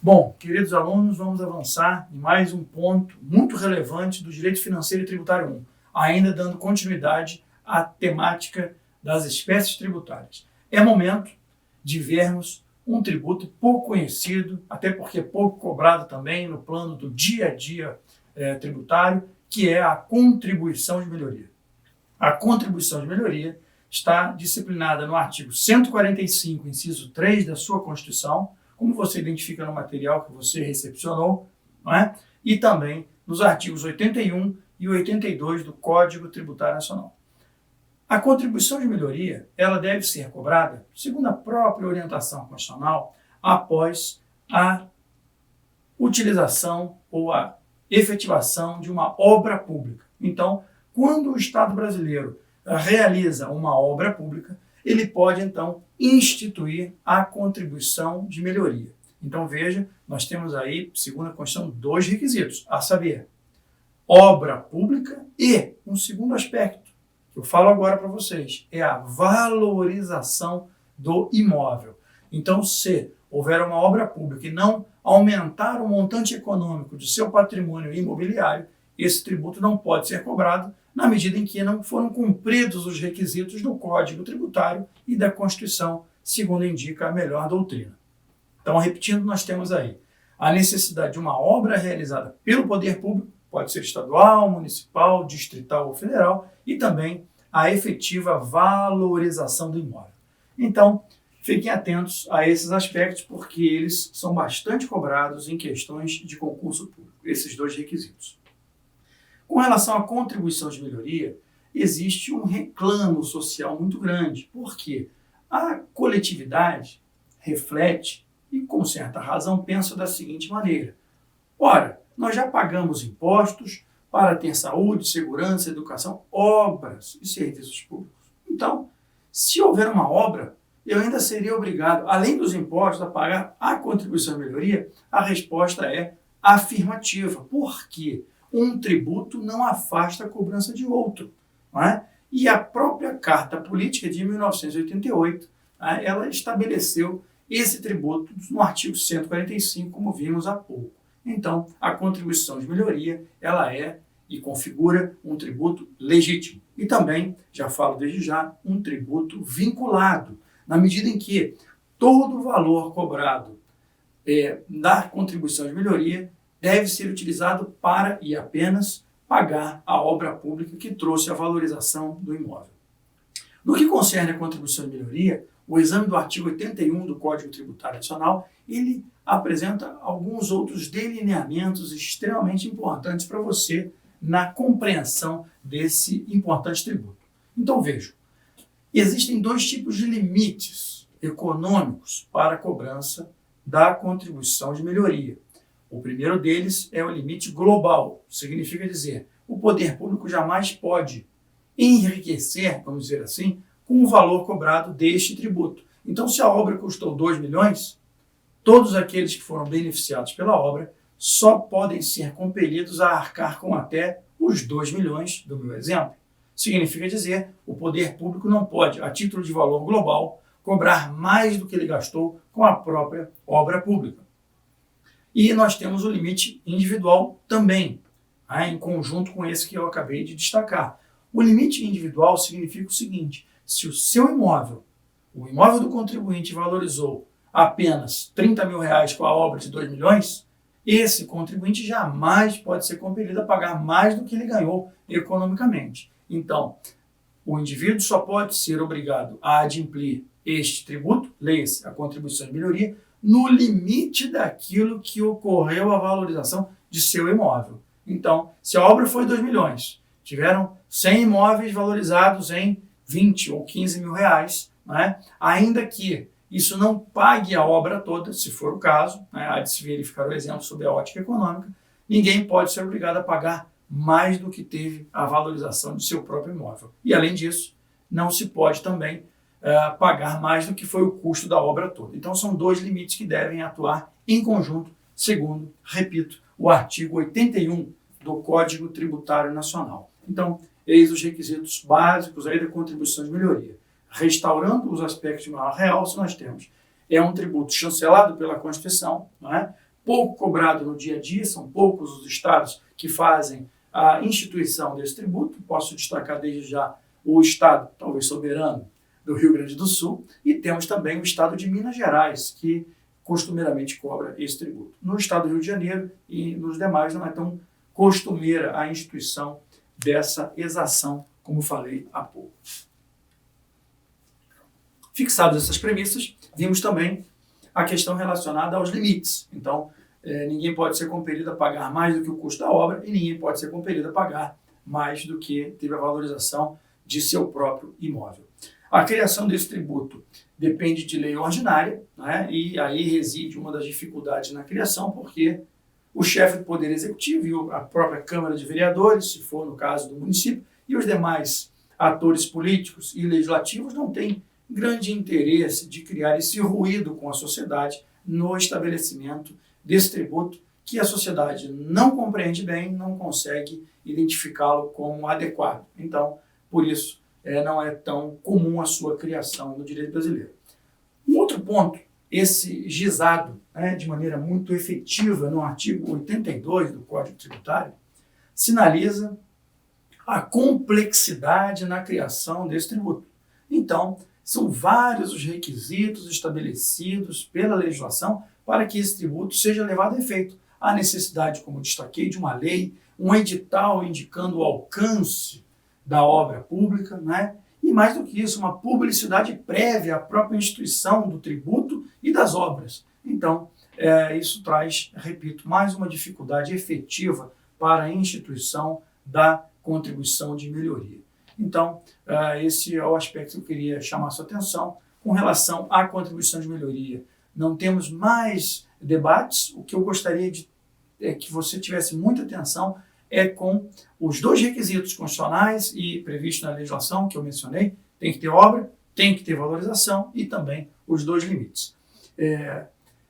Bom, queridos alunos, vamos avançar em mais um ponto muito relevante do Direito Financeiro e Tributário 1, ainda dando continuidade à temática das espécies tributárias. É momento de vermos um tributo pouco conhecido, até porque pouco cobrado também no plano do dia a dia tributário, que é a contribuição de melhoria. A contribuição de melhoria está disciplinada no artigo 145, inciso 3 da sua Constituição, como você identifica no material que você recepcionou, não é? E também nos artigos 81 e 82 do Código Tributário Nacional. A contribuição de melhoria, ela deve ser cobrada, segundo a própria orientação constitucional, após a utilização ou a efetivação de uma obra pública. Então, quando o Estado brasileiro realiza uma obra pública, ele pode, então, instituir a contribuição de melhoria. Então, veja, nós temos aí, segundo a Constituição, dois requisitos, a saber, obra pública e um segundo aspecto, que eu falo agora para vocês, é a valorização do imóvel. Então, se houver uma obra pública e não aumentar o montante econômico de seu patrimônio imobiliário, esse tributo não pode ser cobrado na medida em que não foram cumpridos os requisitos do Código Tributário e da Constituição, segundo indica a melhor doutrina. Então, repetindo, nós temos aí a necessidade de uma obra realizada pelo poder público, pode ser estadual, municipal, distrital ou federal, e também a efetiva valorização do imóvel. Então, fiquem atentos a esses aspectos, porque eles são bastante cobrados em questões de concurso público, esses dois requisitos. Com relação à contribuição de melhoria, existe um reclamo social muito grande, porque a coletividade reflete e, com certa razão, pensa da seguinte maneira: ora, nós já pagamos impostos para ter saúde, segurança, educação, obras e serviços públicos. Então, se houver uma obra, eu ainda seria obrigado, além dos impostos, a pagar a contribuição de melhoria? A resposta é afirmativa. Por quê? Um tributo não afasta a cobrança de outro, não é? E a própria Carta Política de 1988, ela estabeleceu esse tributo no artigo 145, como vimos há pouco. Então, a contribuição de melhoria, ela é e configura um tributo legítimo. E também, já falo desde já, um tributo vinculado, na medida em que todo o valor cobrado da contribuição de melhoria deve ser utilizado para e apenas pagar a obra pública que trouxe a valorização do imóvel. No que concerne a contribuição de melhoria, o exame do artigo 81 do Código Tributário Nacional, ele apresenta alguns outros delineamentos extremamente importantes para você na compreensão desse importante tributo. Então vejam, existem dois tipos de limites econômicos para a cobrança da contribuição de melhoria. O primeiro deles é o limite global, significa dizer, o poder público jamais pode enriquecer, vamos dizer assim, com o valor cobrado deste tributo. Então, se a obra custou 2 milhões, todos aqueles que foram beneficiados pela obra só podem ser compelidos a arcar com até os 2 milhões do meu exemplo. Significa dizer, o poder público não pode, a título de valor global, cobrar mais do que ele gastou com a própria obra pública. E nós temos o limite individual também, em conjunto com esse que eu acabei de destacar. O limite individual significa o seguinte: se o seu imóvel, o imóvel do contribuinte, valorizou apenas 30 mil reais com a obra de 2 milhões, esse contribuinte jamais pode ser compelido a pagar mais do que ele ganhou economicamente. Então, o indivíduo só pode ser obrigado a adimplir este tributo, leia-se a contribuição de melhoria, no limite daquilo que ocorreu a valorização de seu imóvel. Então, se a obra foi 2 milhões, tiveram 100 imóveis valorizados em 20 ou 15 mil reais, né? Ainda que isso não pague a obra toda, se for o caso, há de se verificar o exemplo sob a ótica econômica, ninguém pode ser obrigado a pagar mais do que teve a valorização de seu próprio imóvel. E, além disso, não se pode também pagar mais do que foi o custo da obra toda. Então, são dois limites que devem atuar em conjunto, segundo, repito, o artigo 81 do Código Tributário Nacional. Então, eis os requisitos básicos aí da contribuição de melhoria. restaurando os aspectos de maior realce, nós temos um tributo chancelado pela Constituição, não é? Pouco cobrado no dia a dia, são poucos os estados que fazem a instituição desse tributo. Posso destacar desde já o estado, talvez soberano, do Rio Grande do Sul, e temos também o estado de Minas Gerais, que costumeiramente cobra esse tributo. No estado do Rio de Janeiro e nos demais não é tão costumeira a instituição dessa exação, como falei há pouco. Fixadas essas premissas, vimos também a questão relacionada aos limites. Então, ninguém pode ser compelido a pagar mais do que o custo da obra e ninguém pode ser compelido a pagar mais do que teve a valorização de seu próprio imóvel. A criação desse tributo depende de lei ordinária, né? E aí reside uma das dificuldades na criação, porque o chefe do Poder Executivo e a própria Câmara de Vereadores, se for no caso do município, e os demais atores políticos e legislativos não têm grande interesse de criar esse ruído com a sociedade no estabelecimento desse tributo que a sociedade não compreende bem, não consegue identificá-lo como adequado. Então, por isso, não é tão comum a sua criação no direito brasileiro. Um outro ponto, esse gizado, de maneira muito efetiva no artigo 82 do Código Tributário, sinaliza a complexidade na criação desse tributo. Então, são vários os requisitos estabelecidos pela legislação para que esse tributo seja levado a efeito. Há necessidade, como destaquei, de uma lei, um edital indicando o alcance da obra pública, né? E mais do que isso, uma publicidade prévia à própria instituição do tributo e das obras. Então, isso traz, repito, mais uma dificuldade efetiva para a instituição da contribuição de melhoria. Então, esse é o aspecto que eu queria chamar a sua atenção com relação à contribuição de melhoria. Não temos mais debates, o que eu gostaria que você tivesse muita atenção com os dois requisitos constitucionais e previstos na legislação que eu mencionei. Tem que ter obra, tem que ter valorização e também os dois limites.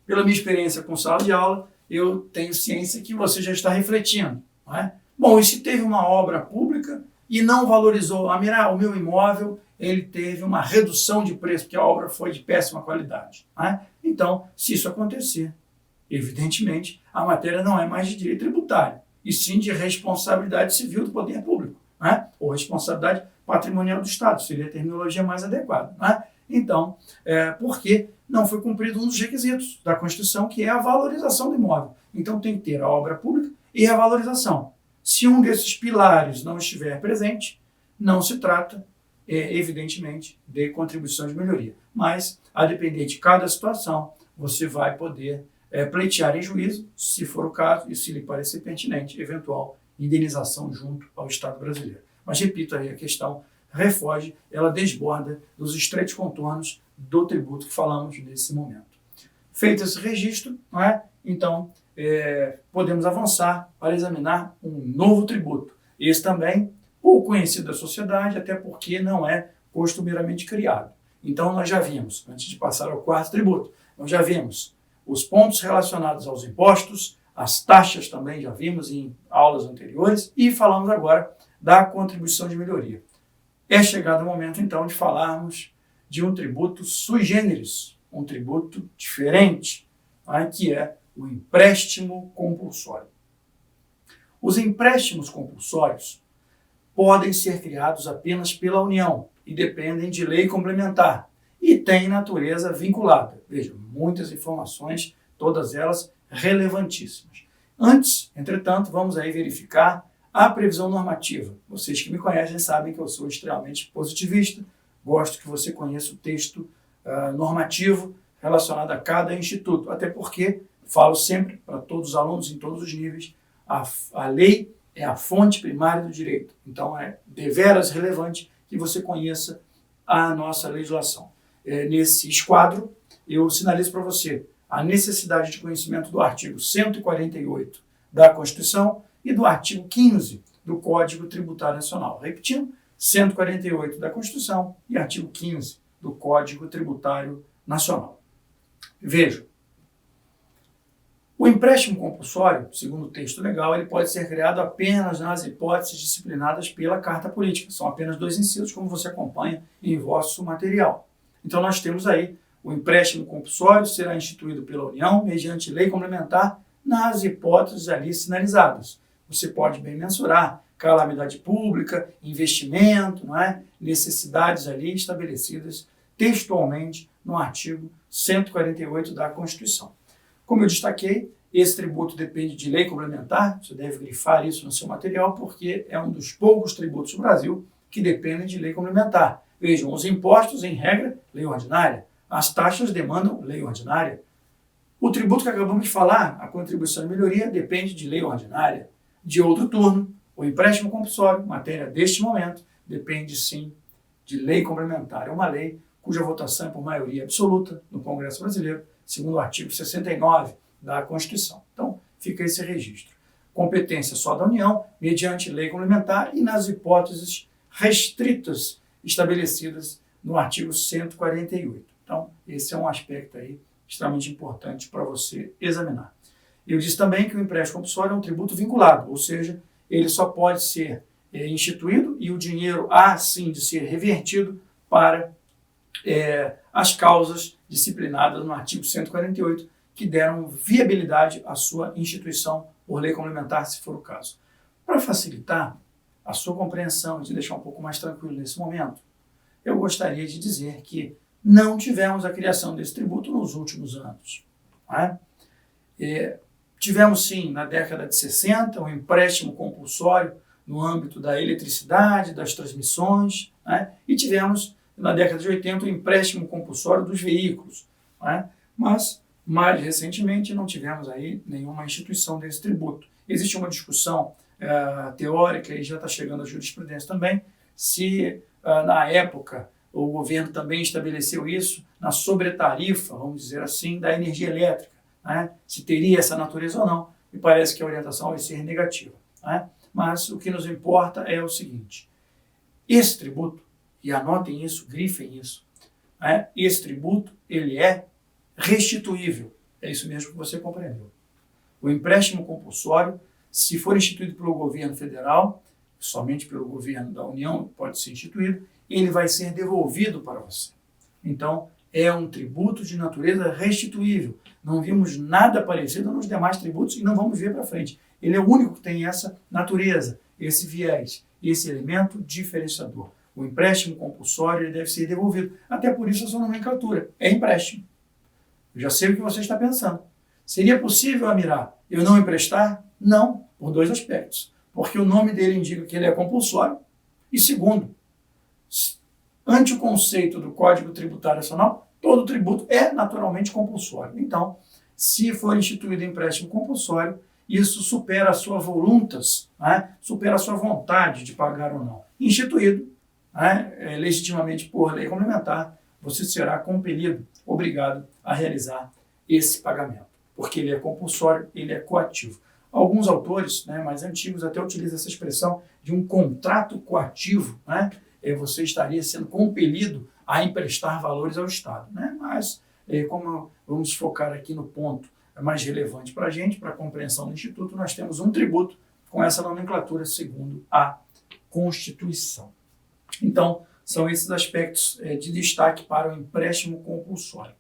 Pela minha experiência com sala de aula, eu tenho ciência que você já está refletindo, não é? Bom, e se teve uma obra pública e não valorizou, o meu imóvel, ele teve uma redução de preço, porque a obra foi de péssima qualidade, não é? Então, se isso acontecer, evidentemente, a matéria não é mais de direito tributário, e sim de responsabilidade civil do poder público, né? Ou responsabilidade patrimonial do Estado, seria a terminologia mais adequada, né? Então, porque não foi cumprido um dos requisitos da Constituição, que é a valorização do imóvel. Então, tem que ter a obra pública e a valorização. Se um desses pilares não estiver presente, não se trata, evidentemente, de contribuição de melhoria. Mas, a depender de cada situação, você vai poder pleitear em juízo, se for o caso, e se lhe parecer pertinente, eventual indenização junto ao Estado brasileiro. Mas, repito aí, a questão refoge, ela desborda dos estreitos contornos do tributo que falamos nesse momento. Feito esse registro, não é? Então, podemos avançar para examinar um novo tributo. Esse também, pouco conhecido da sociedade, até porque não é costumeiramente criado. Então, nós já vimos, antes de passar ao quarto tributo, nós já vimos os pontos relacionados aos impostos, as taxas também já vimos em aulas anteriores, e falamos agora da contribuição de melhoria. É chegado o momento, então, de falarmos de um tributo sui generis, um tributo diferente, que é o empréstimo compulsório. Os empréstimos compulsórios podem ser criados apenas pela União e dependem de lei complementar e têm natureza vinculada. Veja, muitas informações, todas elas relevantíssimas. Antes, entretanto, vamos aí verificar a previsão normativa. Vocês que me conhecem sabem que eu sou extremamente positivista, gosto que você conheça o texto normativo relacionado a cada instituto, até porque, falo sempre para todos os alunos em todos os níveis, a lei é a fonte primária do direito. Então, é deveras relevante que você conheça a nossa legislação. Nesse esquadro, eu sinalizo para você a necessidade de conhecimento do artigo 148 da Constituição e do artigo 15 do Código Tributário Nacional. Repetindo, 148 da Constituição e artigo 15 do Código Tributário Nacional. Veja, O empréstimo compulsório, segundo o texto legal, ele pode ser criado apenas nas hipóteses disciplinadas pela Carta Política. São apenas 2 incisos, como você acompanha em vosso material. Então nós temos aí o empréstimo compulsório será instituído pela União mediante lei complementar nas hipóteses ali sinalizadas. Você pode bem mensurar calamidade pública, investimento, não é? Necessidades ali estabelecidas textualmente no artigo 148 da Constituição. Como eu destaquei, esse tributo depende de lei complementar, você deve grifar isso no seu material, porque é um dos poucos tributos no Brasil que dependem de lei complementar. Vejam, os impostos, em regra, lei ordinária. As taxas demandam lei ordinária. O tributo que acabamos de falar, a contribuição de melhoria, depende de lei ordinária. De outro turno, o empréstimo compulsório, matéria deste momento, depende sim de lei complementar. É uma lei cuja votação é por maioria absoluta no Congresso Brasileiro, segundo o artigo 69 da Constituição. Então, fica esse registro. Competência só da União, mediante lei complementar e nas hipóteses restritas estabelecidas no artigo 148. Então, esse é um aspecto aí extremamente importante para você examinar. Eu disse também que o empréstimo compulsório é um tributo vinculado, ou seja, ele só pode ser instituído e o dinheiro há sim de ser revertido para as causas disciplinadas no artigo 148, que deram viabilidade à sua instituição por lei complementar, se for o caso. Para facilitar a sua compreensão e te deixar um pouco mais tranquilo nesse momento, eu gostaria de dizer que não tivemos a criação desse tributo nos últimos anos. Não é? Tivemos sim, na década de 60, um empréstimo compulsório no âmbito da eletricidade, das transmissões, né? E tivemos, na década de 80, o empréstimo compulsório dos veículos. Né? Mas, mais recentemente, não tivemos aí nenhuma instituição desse tributo. Existe uma discussão teórica, e já está chegando a jurisprudência também, se na época o governo também estabeleceu isso na sobretarifa, vamos dizer assim, da energia elétrica, né? Se teria essa natureza ou não, e parece que a orientação vai ser negativa. Né? Mas o que nos importa é o seguinte, esse tributo, e anotem isso, grifem isso, né? Esse tributo ele é restituível, é isso mesmo que você compreendeu. O empréstimo compulsório, se for instituído pelo governo federal, somente pelo governo da União pode ser instituído, ele vai ser devolvido para você. Então, é um tributo de natureza restituível. Não vimos nada parecido nos demais tributos e não vamos ver para frente. Ele é o único que tem essa natureza, esse viés, esse elemento diferenciador. O empréstimo compulsório ele deve ser devolvido. Até por isso a sua nomenclatura é empréstimo. Eu já sei o que você está pensando. Seria possível, Amirá, eu não emprestar? Não, por 2 aspectos. Porque o nome dele indica que ele é compulsório. E segundo, ante o conceito do Código Tributário Nacional, todo tributo é naturalmente compulsório. Então, se for instituído empréstimo compulsório, isso supera a sua voluntas, né? Supera a sua vontade de pagar ou não. Instituído, né? Legitimamente por lei complementar, você será compelido, obrigado a realizar esse pagamento, porque ele é compulsório, ele é coativo. Alguns autores, né, mais antigos até utilizam essa expressão de um contrato coativo, né? Você estaria sendo compelido a emprestar valores ao Estado. Né? Mas, como vamos focar aqui no ponto mais relevante para a gente, para a compreensão do Instituto, nós temos um tributo com essa nomenclatura segundo a Constituição. Então, são esses aspectos de destaque para o empréstimo compulsório.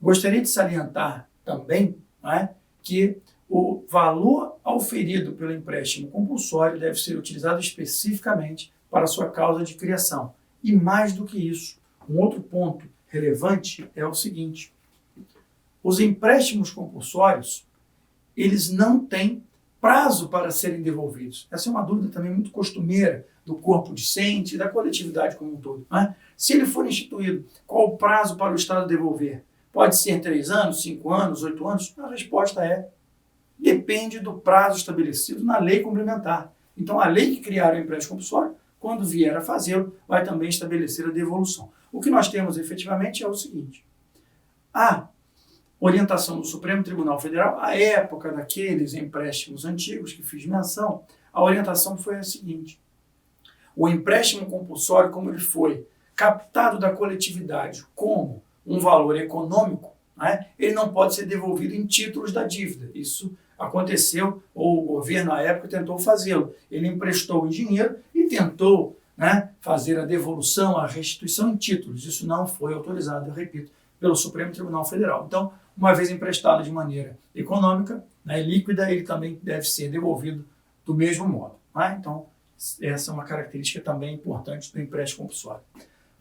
Gostaria de salientar também, né, que o valor auferido pelo empréstimo compulsório deve ser utilizado especificamente para a sua causa de criação. E mais do que isso, um outro ponto relevante é o seguinte, os empréstimos compulsórios, eles não têm prazo para serem devolvidos. Essa é uma dúvida também muito costumeira do corpo discente e da coletividade como um todo. Né? Se ele for instituído, qual o prazo para o Estado devolver? Pode ser 3 anos, 5 anos, 8 anos? A resposta é, depende do prazo estabelecido na lei complementar. Então, a lei que criar o empréstimo compulsório, quando vier a fazê-lo, vai também estabelecer a devolução. O que nós temos efetivamente é o seguinte, a orientação do Supremo Tribunal Federal, à época daqueles empréstimos antigos que fiz menção, a orientação foi a seguinte, o empréstimo compulsório, como ele foi captado da coletividade como um valor econômico, né? Ele não pode ser devolvido em títulos da dívida. Isso aconteceu, ou o governo na época tentou fazê-lo. Ele emprestou o dinheiro e tentou, né, fazer a devolução, a restituição em títulos. Isso não foi autorizado, eu repito, pelo Supremo Tribunal Federal. Então, uma vez emprestado de maneira econômica, né, líquida, ele também deve ser devolvido do mesmo modo. Né? Então, essa é uma característica também importante do empréstimo compulsório.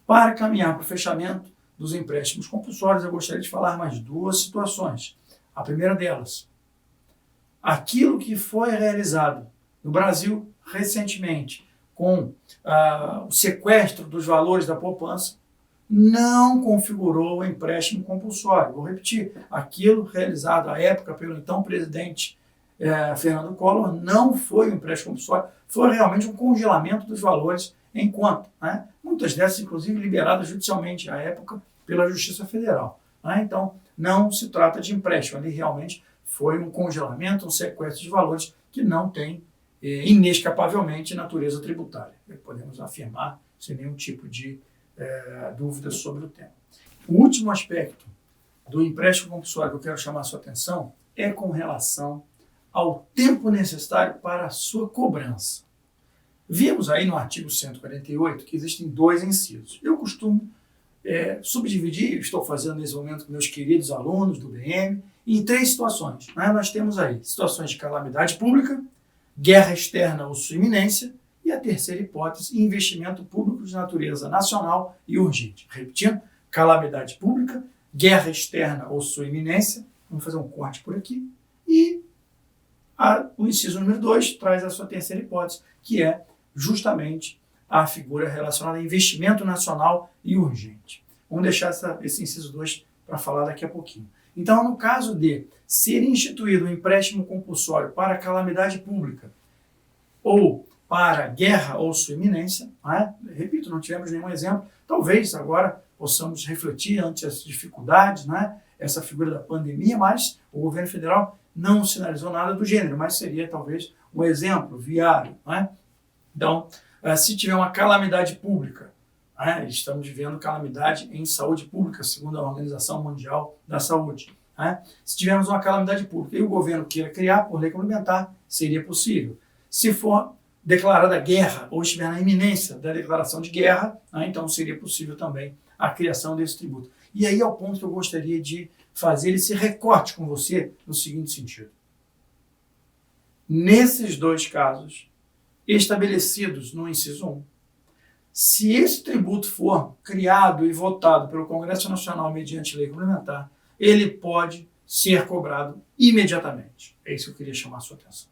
Para caminhar para o fechamento dos empréstimos compulsórios, eu gostaria de falar mais duas situações. A primeira delas, aquilo que foi realizado no Brasil recentemente com o sequestro dos valores da poupança não configurou o empréstimo compulsório. Vou repetir, aquilo realizado à época pelo então presidente Fernando Collor não foi um empréstimo compulsório, foi realmente um congelamento dos valores em conta, né? Muitas dessas, inclusive, liberadas judicialmente à época pela Justiça Federal. Né? Então, não se trata de empréstimo, ali realmente foi um congelamento, um sequestro de valores que não tem, inescapavelmente, natureza tributária. Podemos afirmar sem nenhum tipo de dúvida sobre o tema. O último aspecto do empréstimo compulsório que eu quero chamar a sua atenção é com relação ao tempo necessário para a sua cobrança. Vimos aí no artigo 148 que existem dois incisos. Eu costumo subdividir, estou fazendo nesse momento com meus queridos alunos do BM, em três situações. Né? Nós temos aí situações de calamidade pública, guerra externa ou sua iminência, e a terceira hipótese, investimento público de natureza nacional e urgente. Repetindo, calamidade pública, guerra externa ou sua iminência, vamos fazer um corte por aqui, e o inciso número 2 traz a sua terceira hipótese, que é justamente a figura relacionada a investimento nacional e urgente. Vamos deixar esse inciso 2 para falar daqui a pouquinho. Então, no caso de ser instituído um empréstimo compulsório para calamidade pública ou para guerra ou sua iminência, né? Repito, não tivemos nenhum exemplo, talvez agora possamos refletir ante as dificuldades, né? Essa figura da pandemia, mas o governo federal não sinalizou nada do gênero, mas seria talvez um exemplo viável. Né? Então, se tiver uma calamidade pública, né? Estamos vivendo calamidade em saúde pública, segundo a Organização Mundial da Saúde. Né? Se tivermos uma calamidade pública e o governo queira criar por lei complementar, seria possível. Se for declarada guerra ou estiver na iminência da declaração de guerra, né? Então seria possível também a criação desse tributo. E aí é o ponto que eu gostaria de fazer esse recorte com você no seguinte sentido. Nesses dois casos, estabelecidos no inciso 1, se esse tributo for criado e votado pelo Congresso Nacional mediante lei complementar, ele pode ser cobrado imediatamente. É isso que eu queria chamar a sua atenção.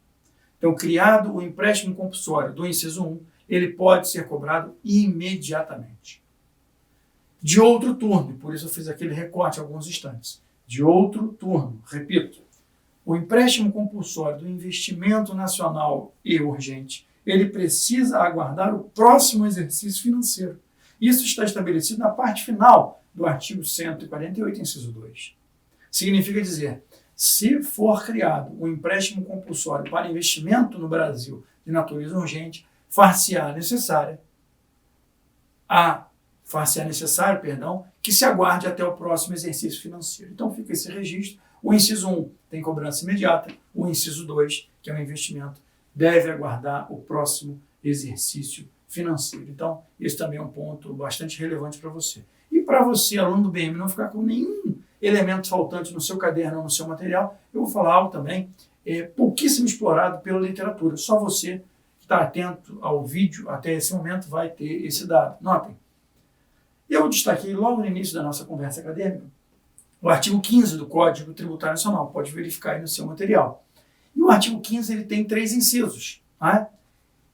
Então, criado o empréstimo compulsório do inciso 1, ele pode ser cobrado imediatamente. De outro turno, e por isso eu fiz aquele recorte há alguns instantes, de outro turno, repito, o empréstimo compulsório do investimento nacional e urgente, ele precisa aguardar o próximo exercício financeiro. Isso está estabelecido na parte final do artigo 148, inciso 2. Significa dizer, se for criado um empréstimo compulsório para investimento no Brasil de natureza urgente, far-se-á necessário, que se aguarde até o próximo exercício financeiro. Então fica esse registro. O inciso 1 tem cobrança imediata, o inciso 2, que é um investimento, deve aguardar o próximo exercício financeiro. Então, esse também é um ponto bastante relevante para você. E para você, aluno do BM, não ficar com nenhum elemento faltante no seu caderno ou no seu material, eu vou falar algo também pouquíssimo explorado pela literatura. Só você que está atento ao vídeo até esse momento vai ter esse dado. Notem, eu destaquei logo no início da nossa conversa acadêmica o artigo 15 do Código Tributário Nacional, pode verificar aí no seu material. E o artigo 15 ele tem 3 incisos. Né?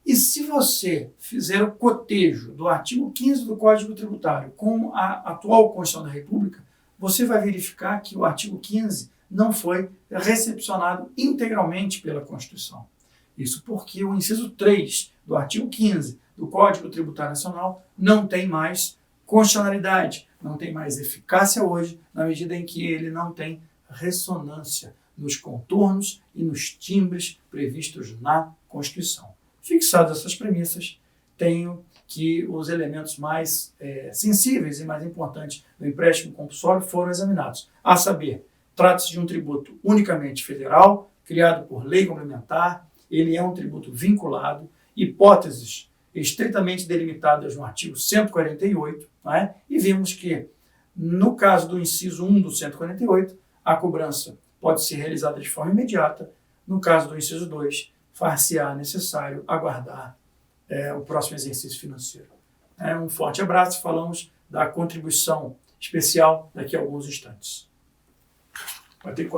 E se você fizer o cotejo do artigo 15 do Código Tributário com a atual Constituição da República, você vai verificar que o artigo 15 não foi recepcionado integralmente pela Constituição. Isso porque o inciso 3 do artigo 15 do Código Tributário Nacional não tem mais constitucionalidade, não tem mais eficácia hoje, na medida em que ele não tem ressonância nos contornos e nos timbres previstos na Constituição. Fixadas essas premissas, tenho que os elementos mais sensíveis e mais importantes do empréstimo compulsório foram examinados. A saber, trata-se de um tributo unicamente federal, criado por lei complementar, ele é um tributo vinculado, hipóteses estritamente delimitadas no artigo 148, né? E vimos que, no caso do inciso 1 do 148, a cobrança pode ser realizada de forma imediata. No caso do inciso 2, far-se-á necessário aguardar o próximo exercício financeiro. Um forte abraço, falamos da contribuição especial daqui a alguns instantes. Vai ter